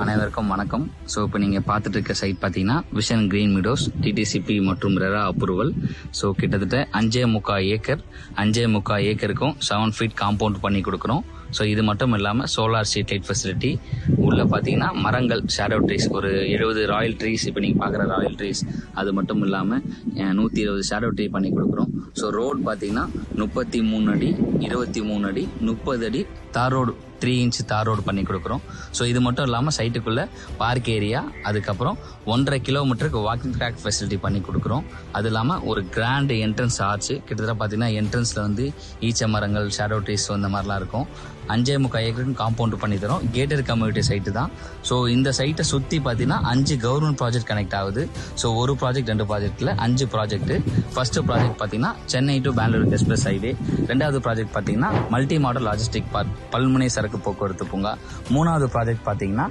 அனைவருக்கும் வணக்கம். ஸோ இப்போ நீங்கள் பார்த்துட்டு இருக்க சைட் பார்த்தீங்கன்னா விஷன் கிரீன் மீடோஸ் டிடிசிபி மற்றும் ரெரா அப்ரூவல். ஸோ கிட்டத்தட்ட 5.25 ஏக்கருக்கும் 7 ஃபீட் காம்பவுண்ட் பண்ணி கொடுக்குறோம். ஸோ இது மட்டும் இல்லாமல் சோலார் ஸ்ட்ரீட் லைட் ஃபெசிலிட்டி உள்ள பார்த்தீங்கன்னா மரங்கள் ஷேடோ ட்ரீஸ் ஒரு 70 ராயல் ட்ரீஸ், இப்போ நீங்கள் பார்க்குற ராயல் ட்ரீஸ் அது மட்டும் இல்லாமல் 120 ஷேடோ ட்ரீ பண்ணி கொடுக்குறோம். ஸோ ரோடு பார்த்தீங்கன்னா 33 அடி 23 அடி 30 அடி தார் ரோடு 3 இன்ச் தார் ரோடு பண்ணி கொடுக்குறோம். ஸோ இது மட்டும் இல்லாமல் சைட்டுக்குள்ளே பார்க் ஏரியா, அதுக்கப்புறம் 1.5 கிலோமீட்டருக்கு வாக்கிங் ட்ராக் ஃபெசிலிட்டி பண்ணி கொடுக்குறோம். அது இல்லாமல் ஒரு கிராண்ட் என்ட்ரன்ஸ் ஆச்சு. கிட்டத்தட்ட பார்த்தீங்கன்னா என்ட்ரன்ஸில் வந்து ஈச்ச மரங்கள் ஷேடோ ட்ரீஸ் இந்த மாதிரிலாம் இருக்கும். 5.25 ஏக்கருக்கு காம்பவுண்ட் பண்ணி தரோம். கேட்டட் கம்யூனிட்டி சைட்டு தான். ஸோ இந்த சைட்டை சுற்றி பார்த்தீங்கன்னா 5 கவர்மெண்ட் ப்ராஜெக்ட் கனெக்ட் ஆகுது. ஸோ ஒரு ப்ராஜெக்ட் 2 ப்ராஜெக்டில் 5 ப்ராஜெக்ட். ஃபர்ஸ்ட் ப்ராஜெக்ட் பார்த்தீங்கன்னா Chennai to Bangalore express highway. 2வது ப்ராஜெக்ட் பார்த்தீங்கன்னா மல்டி மாடல் லாஜிஸ்டிக் பார்க் பல்முனை சரக்கு போக்குவரத்து பூங்கா. 3வது ப்ராஜெக்ட் பார்த்தீங்கன்னா